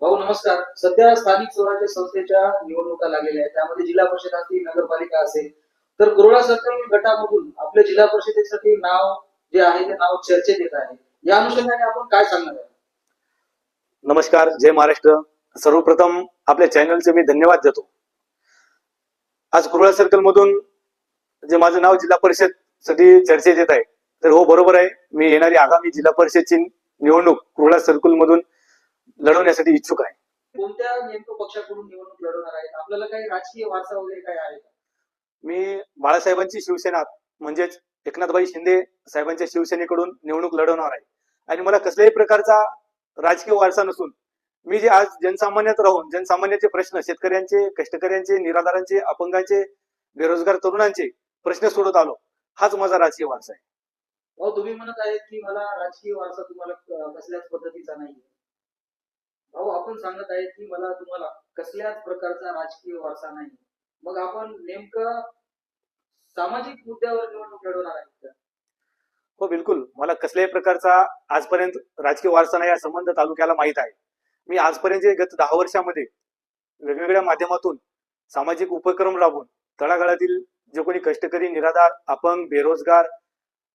भाऊ नमस्कार. सध्या स्थानिक स्वराज्य संस्थेच्या निवडणुका लागलेल्या आहेत. त्यामध्ये जिल्हा परिषद असतील, नगरपालिका असेल. तर कुरोळा सर्कल गटामधून आपल्या जिल्हा परिषदेसाठी नाव जे आहे ते नाव चर्चेत येत आहे. या अनुषंगाने आपण काय सांगणार आहे? नमस्कार, जय महाराष्ट्र. सर्वप्रथम आपल्या चॅनलचे मी धन्यवाद देतो. आज कुरोळा सर्कल मधून जे माझं नाव जिल्हा परिषद साठी चर्चेत येत आहे, तर हो बरोबर आहे. मी येणारी आगामी जिल्हा परिषदची निवडणूक कुरोळा सर्कल मधून लढवण्यासाठी इच्छुक आहे. कोणत्या नेमकं पक्षाकडून निवडणूक लढवणार आहेत? आपल्याला काही राजकीय वारसा वगैरे काय आहे का? मी बाळासाहेबांची शिवसेना म्हणजेच एकनाथभाई शिंदे साहेबांच्या शिवसेनेकडून निवडणूक लढवणार आहे. आणि मला कसल्याही प्रकारचा राजकीय वारसा नसून मी जे आज जनसामान्यात राहून जनसामान्याचे प्रश्न, शेतकऱ्यांचे, कष्टकऱ्यांचे, निराधारांचे, अपंगांचे, बेरोजगार तरुणांचे प्रश्न सोडत आलो, हाच माझा राजकीय वारसा आहे. भाऊ तुम्ही म्हणत आहेत की मला राजकीय वारसा तुम्हाला कसल्याच पद्धतीचा नाही. भाऊ आपण सांगत आहेत की मला तुम्हाला कसल्याच प्रकारचा राजकीय वारसा नाही. मग आपण नेमकं सामाजिक मुद्द्यावर निवडणूक लढवणार आहेत का? हो बिलकुल, मला कसल्याही प्रकारचा आजपर्यंत राजकीय वारसा नाही, या संबंध तालुक्याला माहित आहे. मी आजपर्यंत गत 10 वर्षामध्ये वेगवेगळ्या माध्यमातून सामाजिक उपक्रम राबवून तळागाळातील जे कोणी कष्टकरी, निराधार, अपंग, बेरोजगार,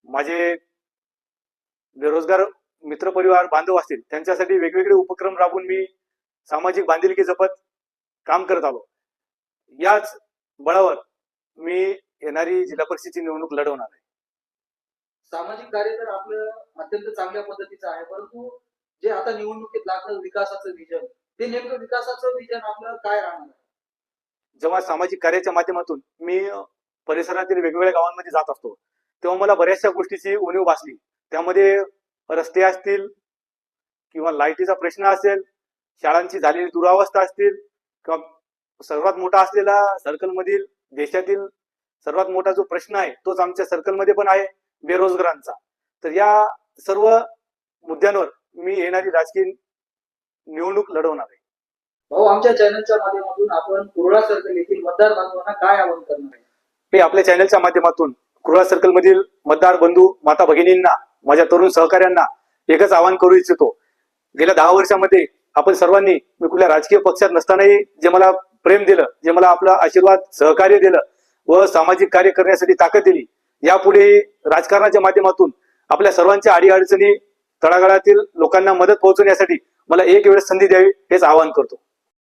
माझे बेरोजगार मित्रपरिवार बांधव असतील, त्यांच्यासाठी वेगवेगळे उपक्रम राबवून मी सामाजिक बांधिलकी जपत काम करत आलो. याच बळावर मी येणारी जिल्हा परिषदेची निवडणूक लढवणार आहे. सामाजिक कार्य तर आपलं अत्यंत चांगल्या पद्धतीचं आहे, परंतु जे आता निवडणुकीत लागतं विकासाचं विजन, ते नेमकं विकासाचं विजन आपलं काय राहणार आहे? जेव्हा सामाजिक कार्याच्या माध्यमातून मी परिसरातील वेगवेगळ्या गावांमध्ये जात असतो, तेव्हा मला बऱ्याचशा गोष्टीची उणीव भासली. त्यामध्ये रस्ते असतील किंवा लाईटीचा प्रश्न असेल, शाळांची झालेली दुरावस्था असतील, किंवा सर्वात मोठा असलेला सर्कल मधील देशातील सर्वात मोठा जो प्रश्न आहे तोच आमच्या सर्कलमध्ये पण आहे, बेरोजगारांचा. तर या सर्व मुद्द्यांवर मी येणारी राजकीय निवडणूक लढवणार आहे. भाऊ आमच्या चॅनलच्या माध्यमातून आपण कुरोळा सर्कल येथील मतदार बांधवांना काय आवाहन करणार आहे? मी आपल्या चॅनलच्या माध्यमातून कुरोळा सर्कल मधील मतदार बंधू, माता भगिनींना, माझ्या तरुण सहकाऱ्यांना एकच आवाहन करू इच्छितो. गेल्या 10 वर्षामध्ये आपण सर्वांनी, मी कुठल्या राजकीय पक्षात नसतानाही जे मला प्रेम दिलं, जे मला आपला आशीर्वाद, सहकार्य दिलं व सामाजिक कार्य करण्यासाठी ताकद दिली, यापुढे राजकारणाच्या माध्यमातून आपल्या सर्वांच्या अडीअडचणी तळागाळातील लोकांना मदत पोहोचवण्यासाठी मला एक वेळ संधी द्यावी, हेच आवाहन करतो.